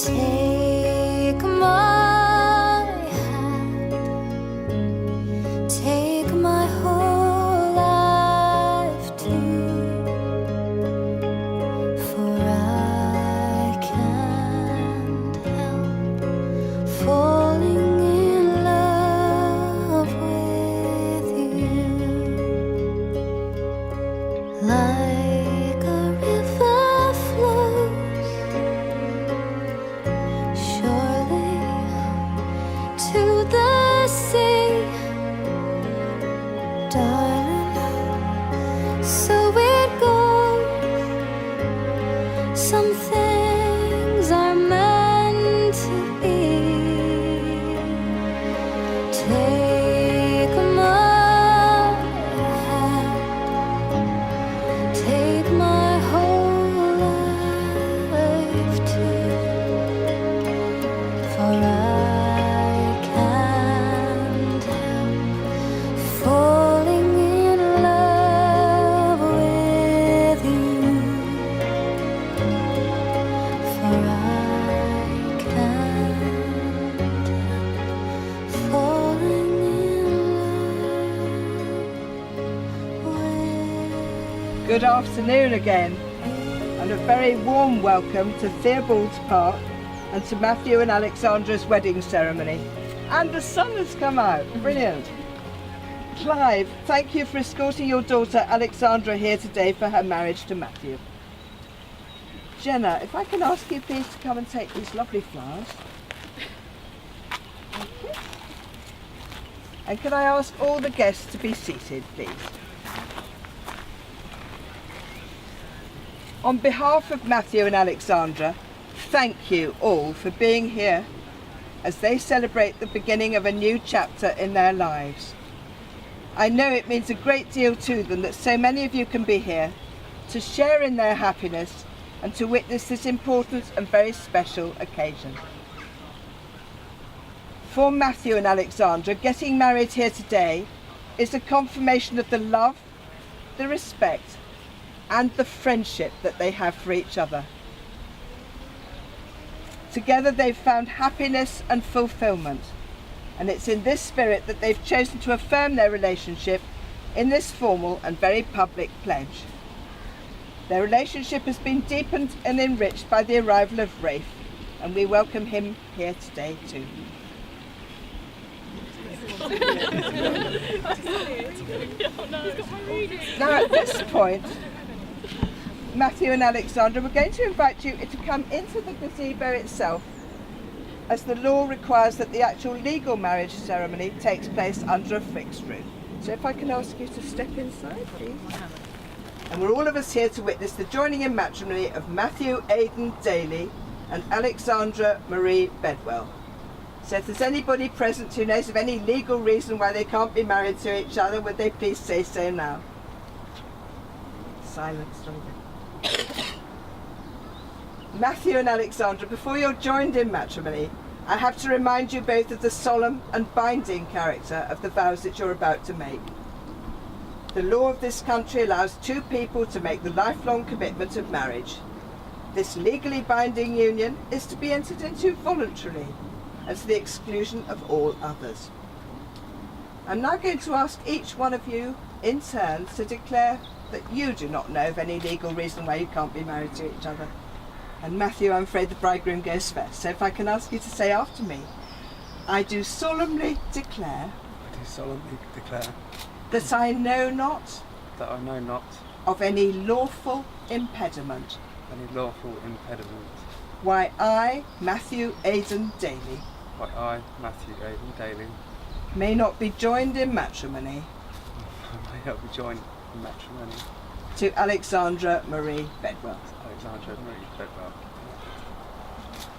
Take my hand, take my whole life too, for I can't help falling in love with you. Like a river flows surely to the sea, darling, so it goes. Some things are meant to be. Take my hand, take my whole life too, for I can't help falling in love with you, for I can't help falling in love with you. Good afternoon again, and a very warm welcome to Theobald's Park and to Matthew and Alexandra's wedding ceremony. And the sun has come out, brilliant. Clive, thank you for escorting your daughter Alexandra here today for her marriage to Matthew. Jenna, if I can ask you please to come and take these lovely flowers. Thank you. And can I ask all the guests to be seated, please? On behalf of Matthew and Alexandra, thank you all for being here as they celebrate the beginning of a new chapter in their lives. I know it means a great deal to them that so many of you can be here to share in their happiness and to witness this important and very special occasion. For Matthew and Alexandra, getting married here today is a confirmation of the love, the respect and the friendship that they have for each other. Together they've found happiness and fulfillment, and it's in this spirit that they've chosen to affirm their relationship in this formal and very public pledge. Their relationship has been deepened and enriched by the arrival of Rafe, and we welcome him here today too. Now at this point, Matthew and Alexandra, we're going to invite you to come into the gazebo itself, as the law requires that the actual legal marriage ceremony takes place under a fixed roof. So if I can ask you to step inside, please. And we're all of us here to witness the joining in matrimony of Matthew Aidan Daly and Alexandra Marie Bedwell. So if there's anybody present who knows of any legal reason why they can't be married to each other, would they please say so now? Silence. Matthew and Alexandra, before you're joined in matrimony, I have to remind you both of the solemn and binding character of the vows that you're about to make. The law of this country allows two people to make the lifelong commitment of marriage. This legally binding union is to be entered into voluntarily and to the exclusion of all others. I'm now going to ask each one of you in turn to declare that you do not know of any legal reason why you can't be married to each other. And Matthew, I'm afraid the bridegroom goes first, so if I can ask you to say after me, I do solemnly declare that I know not of any lawful impediment why I, Matthew Aidan Daly, may not be joined in matrimony to Alexandra Marie Bedwell.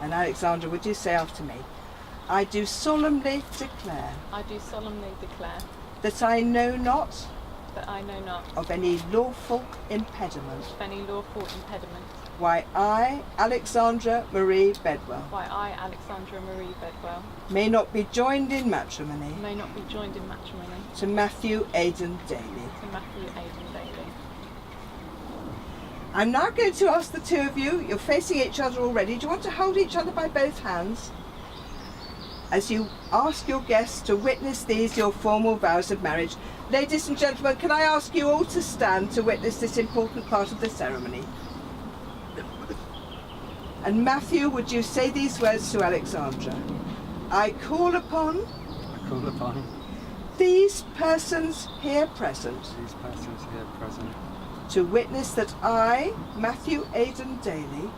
And Alexandra, would you say after me? I do solemnly declare that I know not of any lawful impediment why I, Alexandra Marie Bedwell, may not be joined in matrimony to Matthew Aidan Daly. I'm now going to ask the two of you, you're facing each other already, do you want to hold each other by both hands as you ask your guests to witness these, your formal vows of marriage? Ladies and gentlemen, can I ask you all to stand to witness this important part of the ceremony? And Matthew, would you say these words to Alexandra? I call upon these persons here present to witness that I, Matthew Aidan Daly,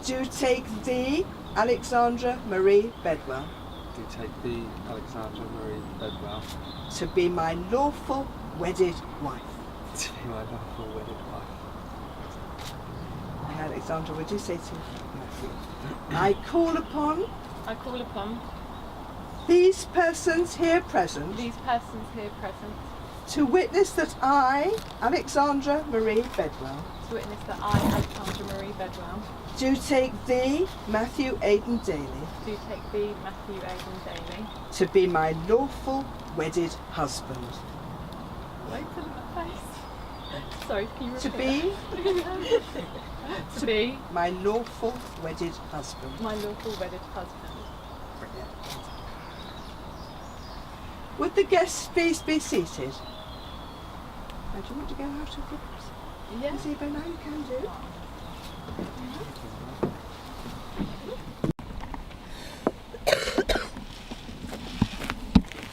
do take thee, Alexandra Marie Bedwell, to be my lawful wedded wife. And Alexandra, would you say to Matthew? I call upon these persons here present to witness that I, Alexandra Marie Bedwell, do take thee, Matthew Aidan Daly, to be my lawful wedded husband. Sorry, can you To repeat be be my lawful wedded husband. my lawful wedded husband. Brilliant. Would the guests please be seated? Now, do you want to go out of the Yeah. gazebo now? You can do.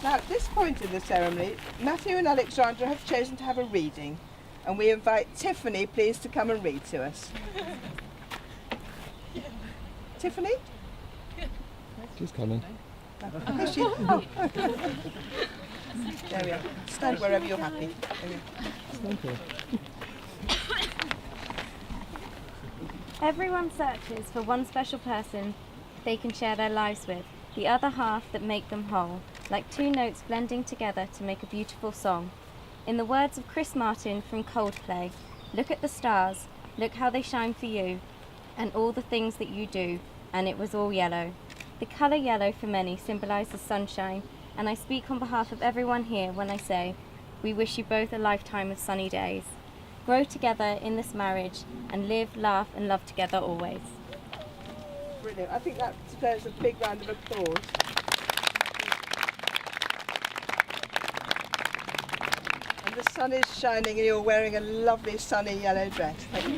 Now, at this point in the ceremony, Matthew and Alexandra have chosen to have a reading, and we invite Tiffany, please, to come and read to us. Tiffany? She's coming. Is she? Oh. There we are. Stand wherever you're happy. There we are. Okay. Everyone searches for one special person they can share their lives with, the other half that make them whole, like two notes blending together to make a beautiful song. In the words of Chris Martin from Coldplay, look at the stars, look how they shine for you, and all the things that you do, and it was all yellow. The colour yellow for many symbolises sunshine, and I speak on behalf of everyone here when I say, we wish you both a lifetime of sunny days. Grow together in this marriage and live, laugh and love together always. Brilliant. I think that deserves a big round of applause. And the sun is shining and you're wearing a lovely sunny yellow dress. Thank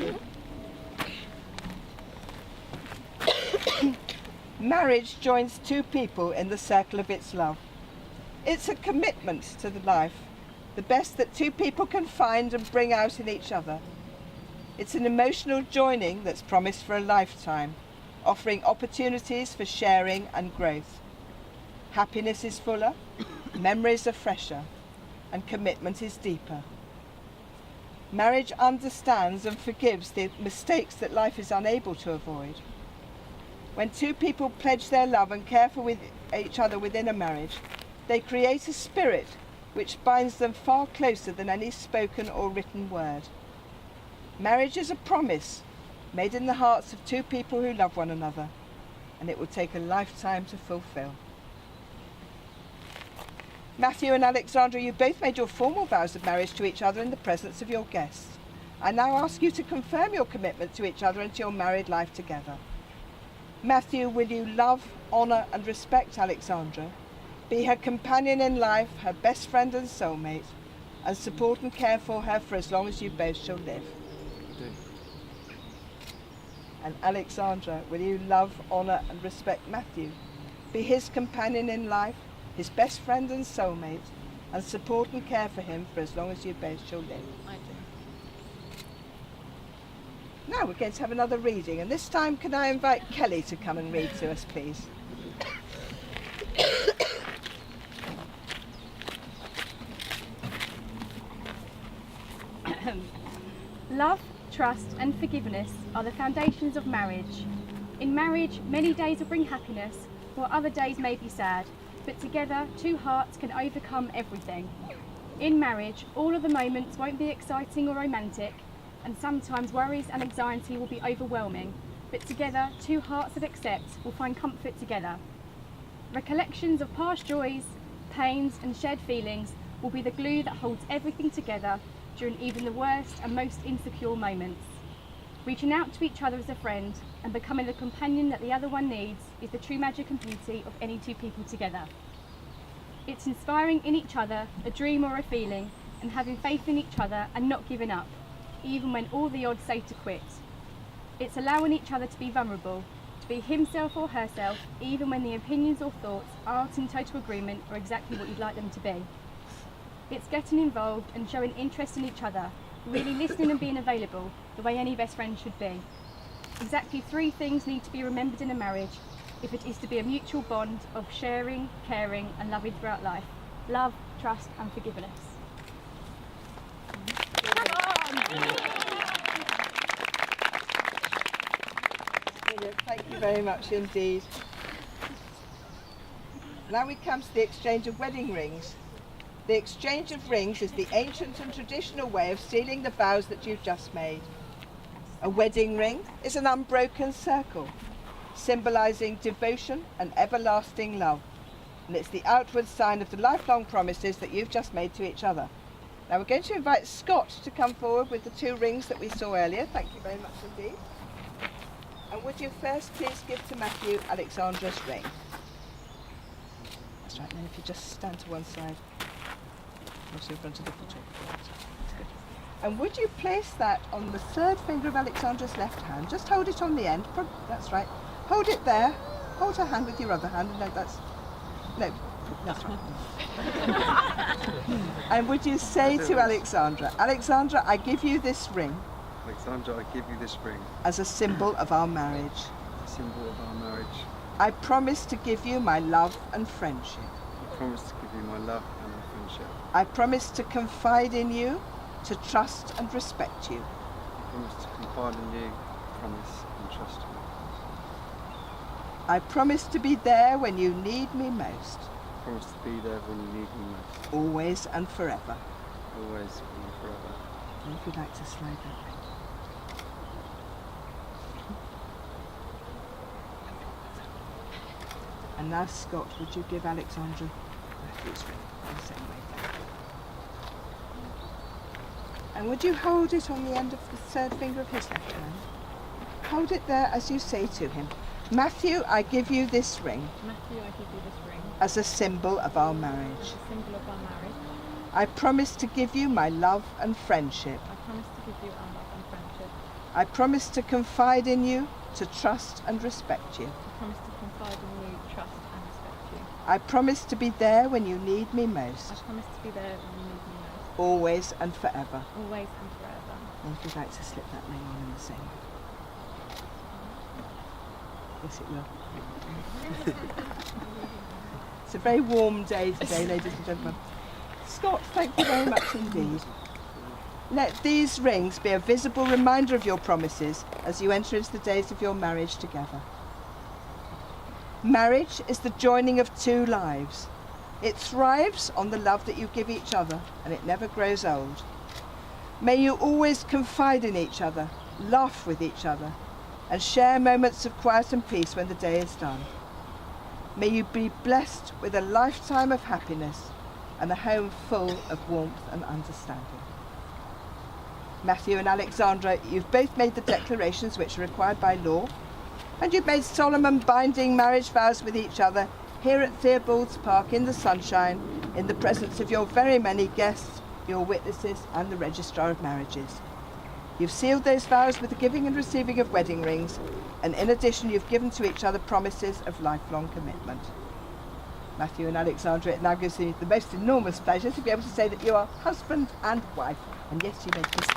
you. Marriage joins two people in the circle of its love. It's a commitment to the life, the best that two people can find and bring out in each other. It's an emotional joining that's promised for a lifetime, offering opportunities for sharing and growth. Happiness is fuller, memories are fresher, and commitment is deeper. Marriage understands and forgives the mistakes that life is unable to avoid. When two people pledge their love and care for each other within a marriage, they create a spirit which binds them far closer than any spoken or written word. Marriage is a promise made in the hearts of two people who love one another, and it will take a lifetime to fulfill. Matthew and Alexandra, you both made your formal vows of marriage to each other in the presence of your guests. I now ask you to confirm your commitment to each other and to your married life together. Matthew, will you love, honour and respect Alexandra, be her companion in life, her best friend and soulmate, and support and care for her for as long as you both shall live? And Alexandra, will you love, honour and respect Matthew, be his companion in life, his best friend and soulmate, and support and care for him for as long as you both shall live? I do. Now we're going to have another reading, and this time can I invite Kelly to come and read to us, please? Love, trust and forgiveness are the foundations of marriage. In marriage, many days will bring happiness, while other days may be sad, but together, two hearts can overcome everything. In marriage, all of the moments won't be exciting or romantic, and sometimes worries and anxiety will be overwhelming, but together, two hearts that accept will find comfort together. Recollections of past joys, pains and shared feelings will be the glue that holds everything together, during even the worst and most insecure moments. Reaching out to each other as a friend and becoming the companion that the other one needs is the true magic and beauty of any two people together. It's inspiring in each other a dream or a feeling, and having faith in each other and not giving up, even when all the odds say to quit. It's allowing each other to be vulnerable, to be himself or herself, even when the opinions or thoughts aren't in total agreement or exactly what you'd like them to be. It's getting involved and showing interest in each other, really listening and being available, the way any best friend should be. Exactly 3 things need to be remembered in a marriage if it is to be a mutual bond of sharing, caring and loving throughout life. Love, trust and forgiveness. Brilliant. Thank you very much indeed. Now we come to the exchange of wedding rings. The exchange of rings is the ancient and traditional way of sealing the vows that you've just made. A wedding ring is an unbroken circle, symbolising devotion and everlasting love. And it's the outward sign of the lifelong promises that you've just made to each other. Now we're going to invite Scott to come forward with the 2 rings that we saw earlier. Thank you very much indeed. And would you first please give to Matthew Alexandra's ring? That's right, then if you just stand to one side. Also in front of the photographer. That's good. And would you place that on the 3rd finger of Alexandra's left hand? Just hold it on the end. That's right. Hold it there. Hold her hand with your other hand. No, that's right. And would you say to Alexandra, Alexandra, I give you this ring Alexandra, I give you this ring as a symbol of our marriage. as a symbol of our marriage. I promise to give you my love and friendship. I promise to give you my love and my friendship. I promise to confide in you, to trust and respect you. I promise to confide in you, promise and trust you. I promise to be there when you need me most, I promise to be there when you need me most, always and forever. always and forever. And if you'd like to slide that ring. And now, Scott, would you give Alexandra Matthew's ring in the same way? And would you hold it on the end of the 3rd finger of his left hand? Hold it there as you say to him, Matthew, I give you this ring Matthew, I give you this ring as a symbol of our marriage. as a symbol of our marriage. I promise to give you my love and friendship. I promise to give you our love and friendship. I promise to confide in you, to trust and respect you. I promise to confide in you, trust and respect you. I promise to be there when you need me most, I promise to be there when you need me most, always and forever. always and forever. And if you'd like to slip that ring on in the same way. Yes, it will. It's a very warm day today, ladies and gentlemen. Scott, thank you very much indeed. Let these rings be a visible reminder of your promises as you enter into the days of your marriage together. Marriage is the joining of 2 lives. It thrives on the love that you give each other, and it never grows old. May you always confide in each other, laugh with each other, and share moments of quiet and peace when the day is done. May you be blessed with a lifetime of happiness and a home full of warmth and understanding. Matthew and Alexandra, you've both made the declarations which are required by law, and you've made solemn and binding marriage vows with each other here at Theobald's Park in the sunshine, in the presence of your very many guests, your witnesses and the Registrar of Marriages. You've sealed those vows with the giving and receiving of wedding rings, and in addition you've given to each other promises of lifelong commitment. Matthew and Alexandra, it now gives me the most enormous pleasure to be able to say that you are husband and wife, and yes, you may kiss me.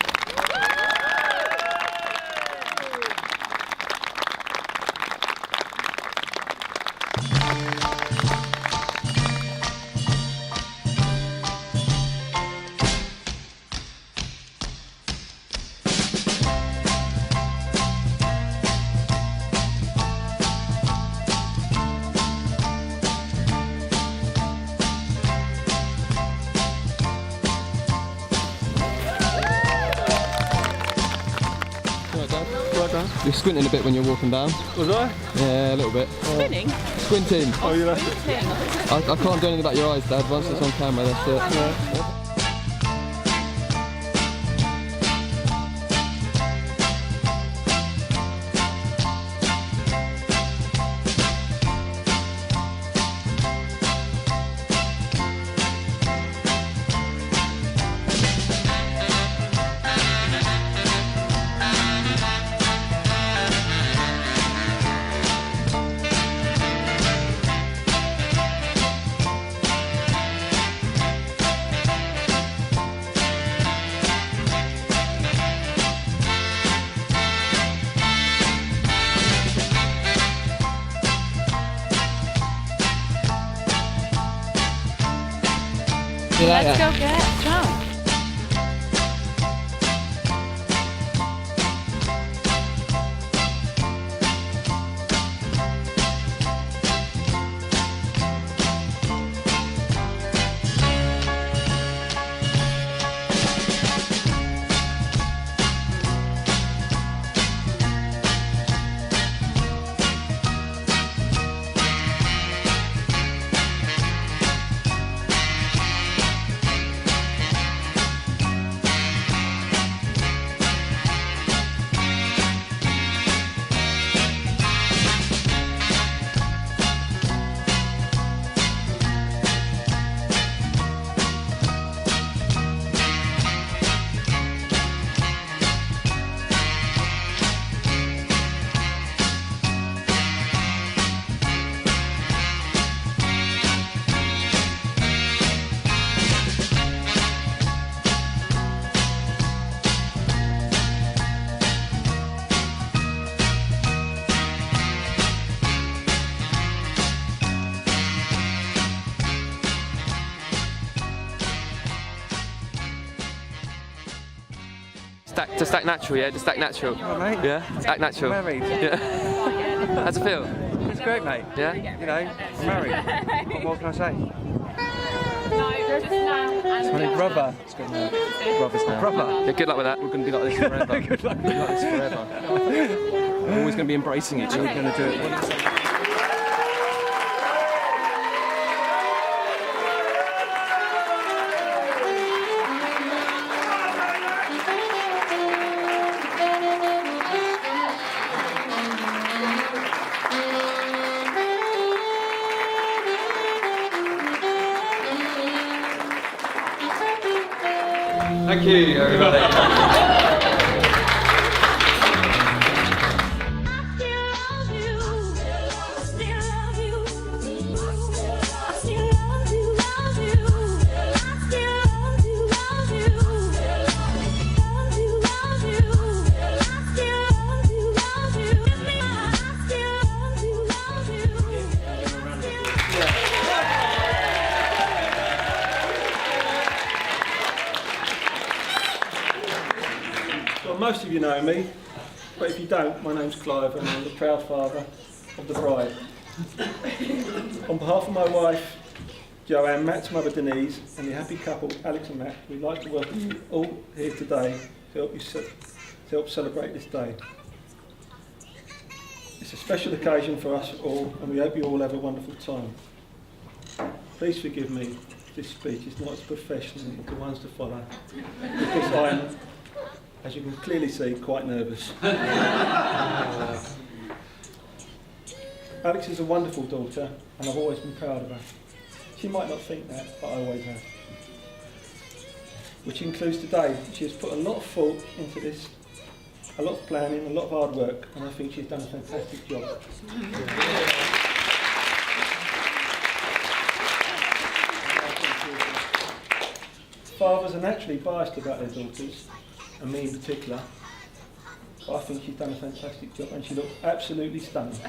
You're squinting a bit when you're walking down. Was I? Yeah, a little bit. Spinning? Squinting. Oh, you left it. I can't do anything about your eyes, Dad. Once it's on camera, that's it. See you later. Let's go get drunk. To stack natural, yeah? To stack natural. Oh, mate. Yeah? Stack natural. Married. Yeah. How's it feel? It's great, mate. Yeah? You know, I'm married. What more can I say? No, just now. It's my brother. It's good now. Brothers now. Brother. Yeah, good luck with that. We're going to be like this forever. Good luck. We're like this forever. We're always going to be embracing each other. We're going to do it. Thank you, everybody. Well, most of you know me, but if you don't, my name's Clive and I'm the proud father of the bride. On behalf of my wife, Joanne, Matt's mother Denise, and the happy couple, Alex and Matt, we'd like to welcome you all here today to help celebrate this day. It's a special occasion for us all, and we hope you all have a wonderful time. Please forgive me, this speech is not as professional as the ones to follow, because I'm, as you can clearly see, quite nervous. Alex is a wonderful daughter, and I've always been proud of her. She might not think that, but I always have. Which includes today. She has put a lot of thought into this, a lot of planning, a lot of hard work, and I think she's done a fantastic job. Fathers are naturally biased about their daughters, and me in particular, but I think she's done a fantastic job and she looks absolutely stunning.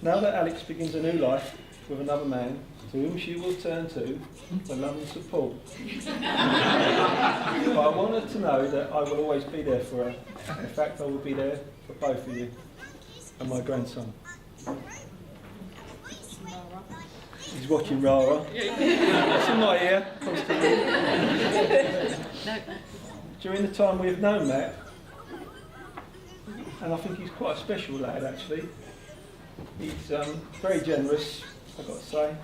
Now that Alex begins a new life with another man, to whom she will turn to for love and support. But I want her to know that I will always be there for her. In fact, I will be there for both of you and my grandson. He's watching Rara. It's in my ear constantly. During the time we've known Matt, and I think he's quite a special lad actually. He's very generous, I've got to say,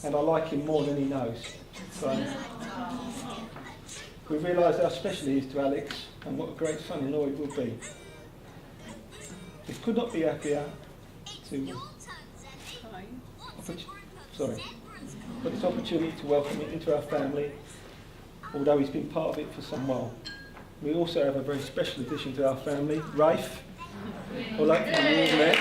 and I like him more than he knows. So we realised how special he is to Alex and what a great son-in-law he will be. We could not be happier to for this opportunity to welcome him into our family, although he's been part of it for some while. We also have a very special addition to our family, Rafe. I'd like to be met.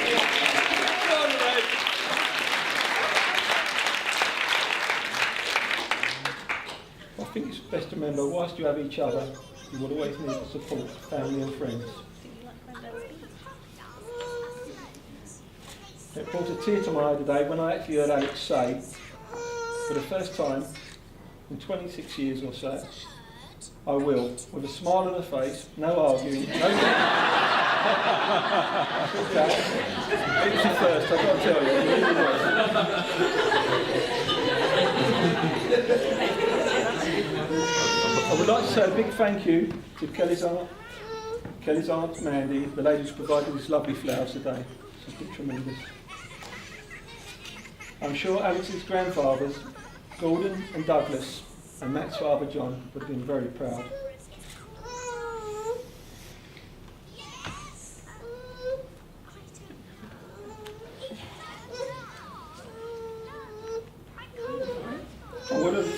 I think it's best to remember, whilst you have each other, you will always need to support family and friends. It brought a tear to my eye today when I actually heard Alex say, for the first time in 26 years or so, I will, with a smile on her face, no arguing, no... It was the first, I've got to tell you. It really was. I would like to say a big thank you to Kelly's aunt Mandy, the lady who's provided these lovely flowers today. It's been tremendous. I'm sure Alex's grandfathers, Gordon and Douglas, and Matt's father John would have been very proud. I would have...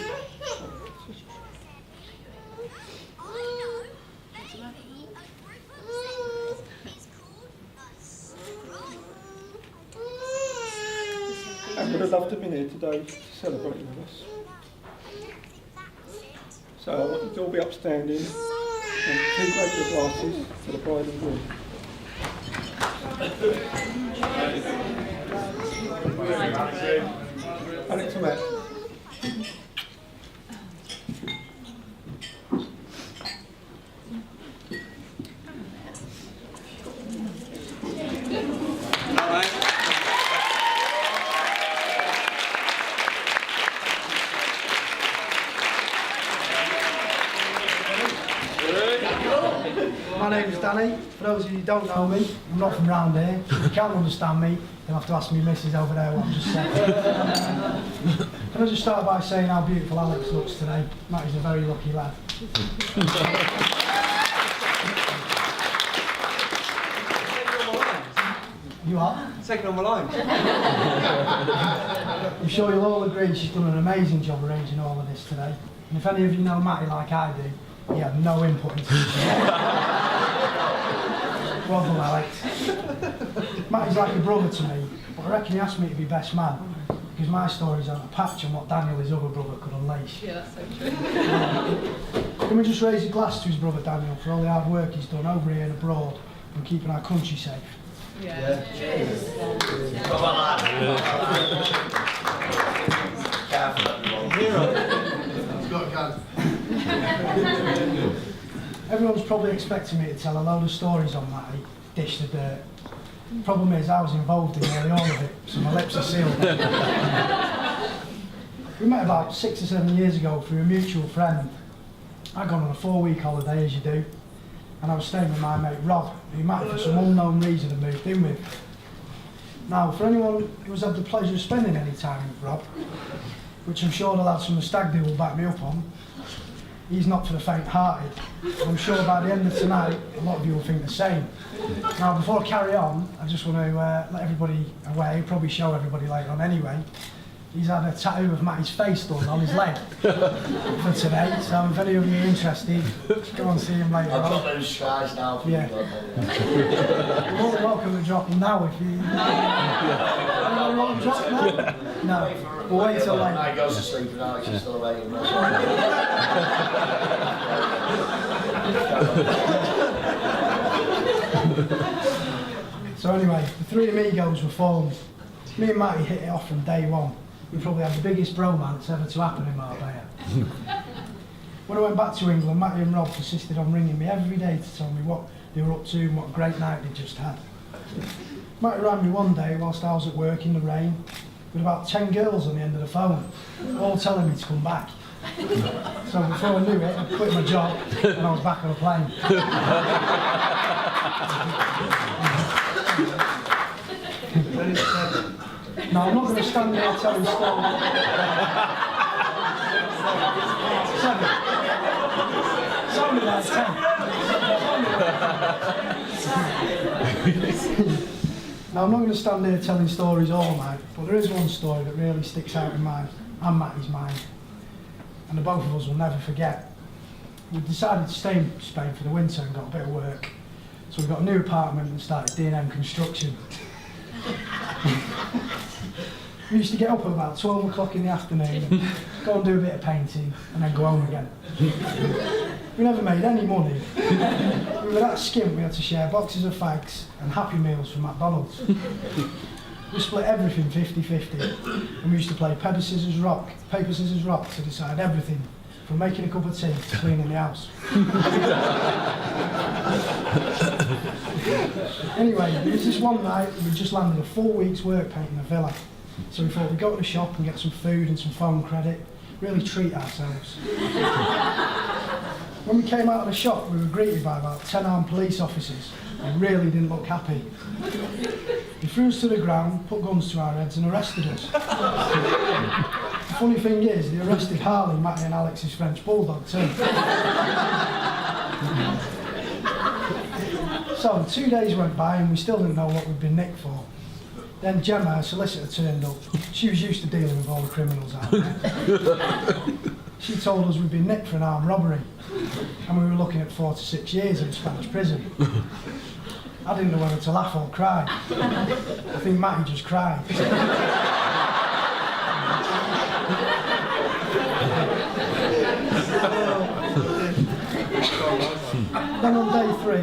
I would have loved to have been here today to celebrate with us. So I want you to all be upstanding and 2 great glasses for the bride and groom. Alex and Matt. My name's Danny. For those of you who don't know me, I'm not from round here. If you can't understand me, you'll have to ask me missus over there what I'm just saying. Can I just start by saying how beautiful Alex looks today? Matty's a very lucky lad. You are? Second on my line. I'm sure you'll all agree she's done an amazing job arranging all of this today. And if any of you know Matty like I do, he had no input into this. Well done, Alex. Matty's like a brother to me, but I reckon he asked me to be best man, because my story's on a patch on what Daniel, his other brother, could unleash. Yeah, that's so true. Can we just raise a glass to his brother Daniel for all the hard work he's done over here and abroad and keeping our country safe? Yeah. Cheers. Everyone's probably expecting me to tell a load of stories on Matty, dish the dirt. Problem is, I was involved in nearly all of it, so my lips are sealed. We met about 6 or 7 years ago through a mutual friend. I'd gone on a 4-week holiday, as you do, and I was staying with my mate Rod, who Matty for some unknown reason had moved in with. Now, for anyone who has had the pleasure of spending any time with Rod, which I'm sure the lads from the Stag Do will back me up on, he's not for the faint-hearted. I'm sure by the end of tonight, a lot of you will think the same. Now, before I carry on, I just want to let everybody away, probably show everybody later on anyway. He's had a tattoo of Matty's face done on his leg for today, so if any of you are interested, go and see him later on. I've got those skies now for you. You're more than welcome to drop him now if you... Anyone want to drop now? No. We'll wait till later. I goes to sleep and Alex is still waiting. So anyway, the 3 amigos were formed. Me and Matty hit it off from day one. We probably had the biggest bromance ever to happen in Marbella. When I went back to England, Matty and Rob persisted on ringing me every day to tell me what they were up to and what a great night they just had. Matty rang me one day whilst I was at work in the rain, with about 10 girls on the end of the phone, all telling me to come back. So before I knew it, I quit my job and I was back on a plane. No, I'm not going to stand there telling stories. 7. Sounded like 10. Now, I'm not going to stand there telling stories all night, but there is one story that really sticks out in mine and Matty's mind, and the both of us will never forget. We decided to stay in Spain for the winter and got a bit of work, so we got a new apartment and started D&M construction. We used to get up at about 12 o'clock in the afternoon and go and do a bit of painting and then go home again. We never made any money. We were that skint we had to share boxes of fags and Happy Meals from McDonald's. We split everything 50-50, and we used to play paper, scissors, rock to decide everything, from making a cup of tea to cleaning the house. Anyway, there was this one night, we just landed a full week's work painting a villa. So we thought we'd go to the shop and get some food and some phone credit, really treat ourselves. When we came out of the shop, we were greeted by about 10 armed police officers. They really didn't look happy. They threw us to the ground, put guns to our heads and arrested us. The funny thing is, they arrested Harley, Matty and Alex's French bulldog too. So 2 days went by and we still didn't know what we'd been nicked for. Then Gemma, her solicitor, turned up. She was used to dealing with all the criminals out there. She told us we'd been nicked for an armed robbery and we were looking at 4 to 6 years in a Spanish prison. I didn't know whether to laugh or cry. I think Matty just cried. Then on day 3,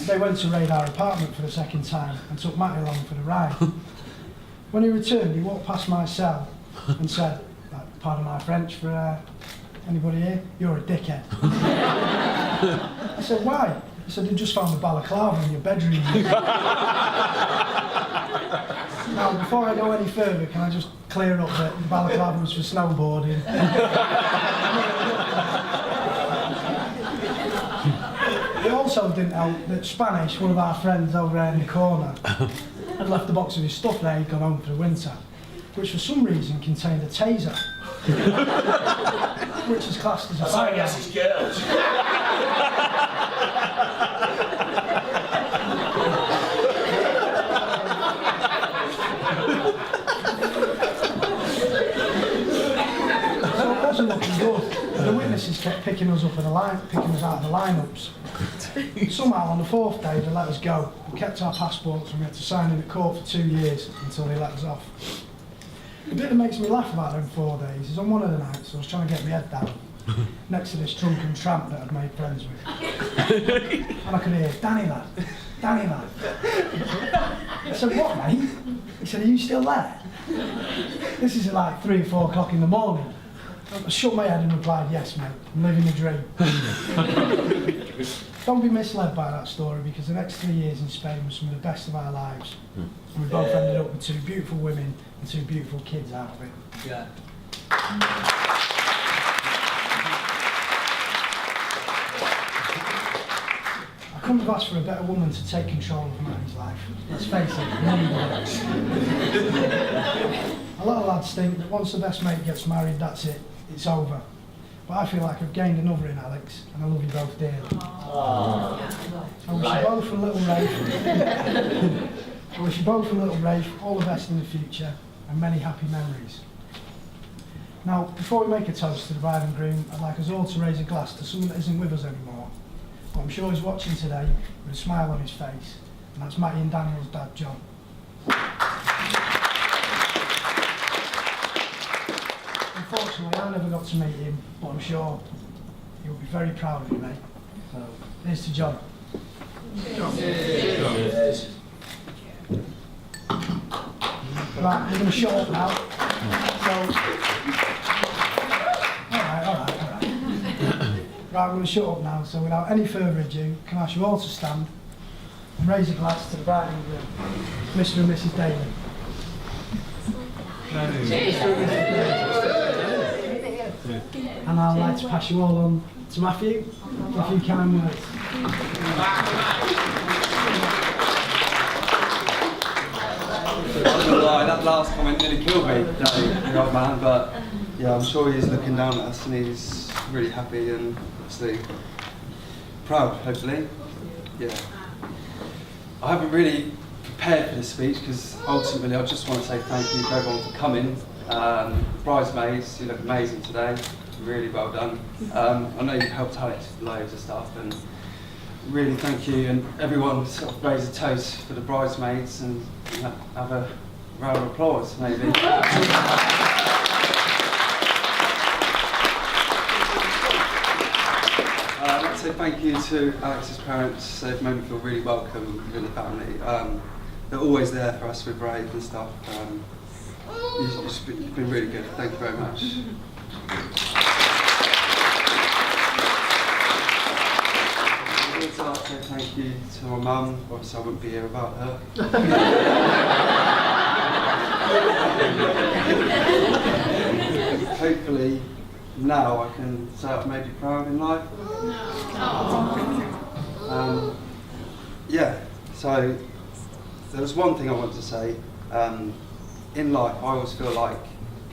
they went to raid our apartment for the second time and took Matty along for the ride. When he returned, he walked past my cell and said, pardon my French for anybody here, you're a dickhead. I said, why? He said, they just found a balaclava in your bedroom. Now, before I go any further, can I just clear up that the balaclava was for snowboarding? It also didn't help that Spanish, one of our friends over there in the corner, had left a box of his stuff there he'd gone home for the winter, which for some reason contained a taser, which is classed as a firearm. So it wasn't looking good. The witnesses kept picking us out of the lineups. Somehow on the 4th day they let us go. We kept our passports and we had to sign in at court for 2 years until they let us off. The bit that makes me laugh about them 4 days is on one of the nights I was trying to get my head down next to this drunken tramp that I'd made friends with. And I could hear, Danny lad. I said, what mate? He said, are you still there? This is at like 3 or 4 o'clock in the morning. I shook my head and replied, yes mate, I'm living the dream. Don't be misled by that story because the next 3 years in Spain was some of the best of our lives. And we both ended up with 2 beautiful women and 2 beautiful kids out of it. Yeah. I couldn't have asked for a better woman to take control of Matty's life. Let's face it, we needed it. A lot of lads think that once the best mate gets married, that's it, it's over. But I feel like I've gained another in Alex, and I love you both dearly. I wish you both a little Rafe, all the best in the future, and many happy memories. Now, before we make a toast to the bride and groom, I'd like us all to raise a glass to someone that isn't with us anymore. But I'm sure he's watching today with a smile on his face, and that's Matty and Daniel's dad, John. Unfortunately, I never got to meet him, but I'm sure he'll be very proud of you, mate. So, here's to John. Yes. Right, we're going to shut up now. So, all right. Right, we're going to shut up now. So, without any further ado, can I ask you all to stand and raise a glass to the bride and groom, Mr. and Mrs. Daly. And I'd like to pass you all on to Matthew for a few kind words. I'm not gonna lie, that last comment nearly killed me, the old man, but yeah, I'm sure he's looking down at us and he's really happy and obviously proud, hopefully. Yeah. I haven't really prepared for this speech because ultimately I just want to say thank you to everyone for coming. Bridesmaids, you look amazing today, really well done. I know you've helped Alex with loads of stuff and really thank you, and everyone sort of raise a toast for the bridesmaids and have a round of applause maybe. I'd like to say thank you to Alex's parents. They've made me feel really welcome within the family. they're always there for us with Brave and stuff. You've been really good. Thank you very much. I'd like to say thank you to my mum. Obviously I wouldn't be here without her. Hopefully now I can say I've made you proud in life. Yeah, so there was one thing I wanted to say. In life I always feel like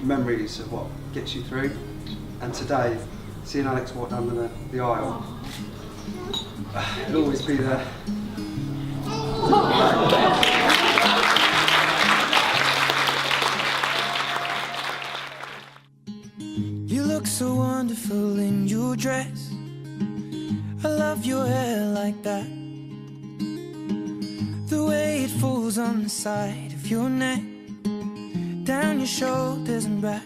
memories are what gets you through, and today seeing Alex walk down the aisle, it'll always be there. You look so wonderful in your dress. I love your hair like that. The way it falls on the side of your neck, down your shoulders and back.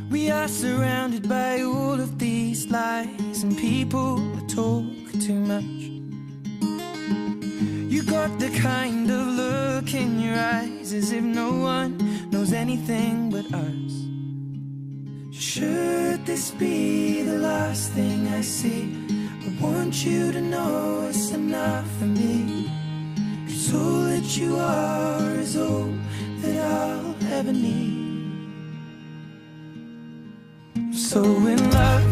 We are surrounded by all of these lies and people that talk too much. You got the kind of look in your eyes as if no one knows anything but us. Should this be the last thing I see, I want you to know it's enough for me. 'Cause all that you are is all that I'll ever need. So in love,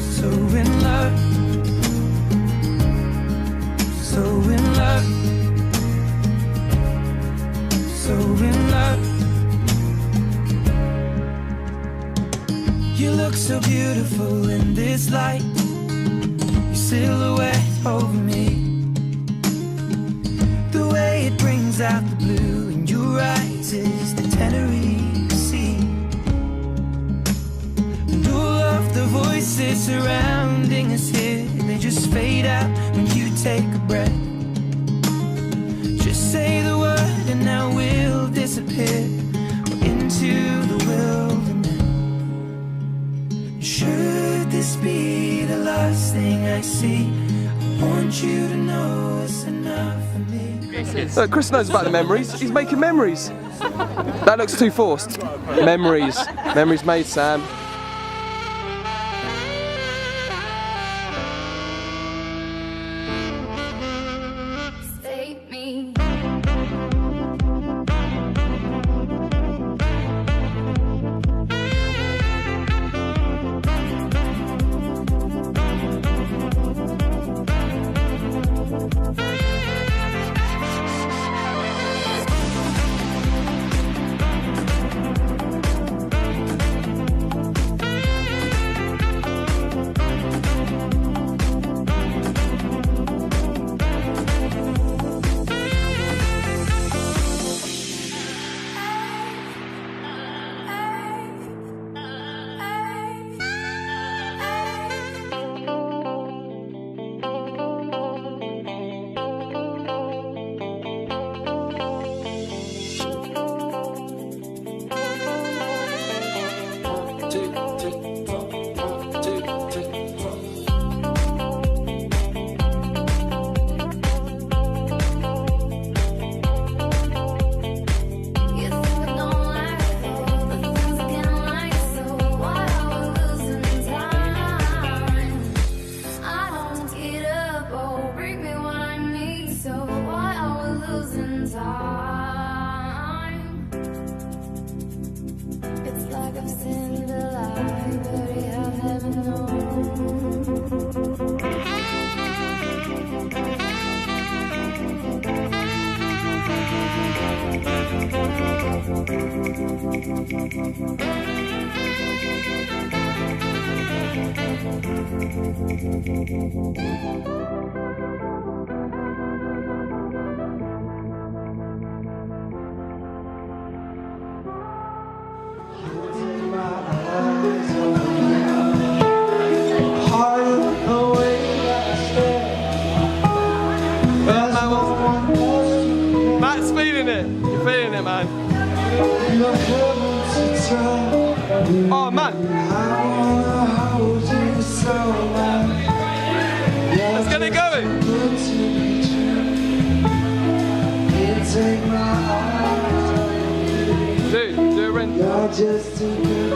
so in love, so in love, so in love. You look so beautiful in this light, your silhouette over me. The way it brings out the blue in your eyes is the Tenerife Sea. And all of the voices surrounding us here, they just fade out when you take a breath. Just say the word and now we'll disappear into the wilderness. Should this be the last thing I see, I want you to know it's enough for me. Look, Chris knows about the memories. He's making memories. That looks too forced. Memories. Memories made, Sam. Save me. Matt's feeling it. You're feeling it, man. Oh, man. Let's get it going. just too good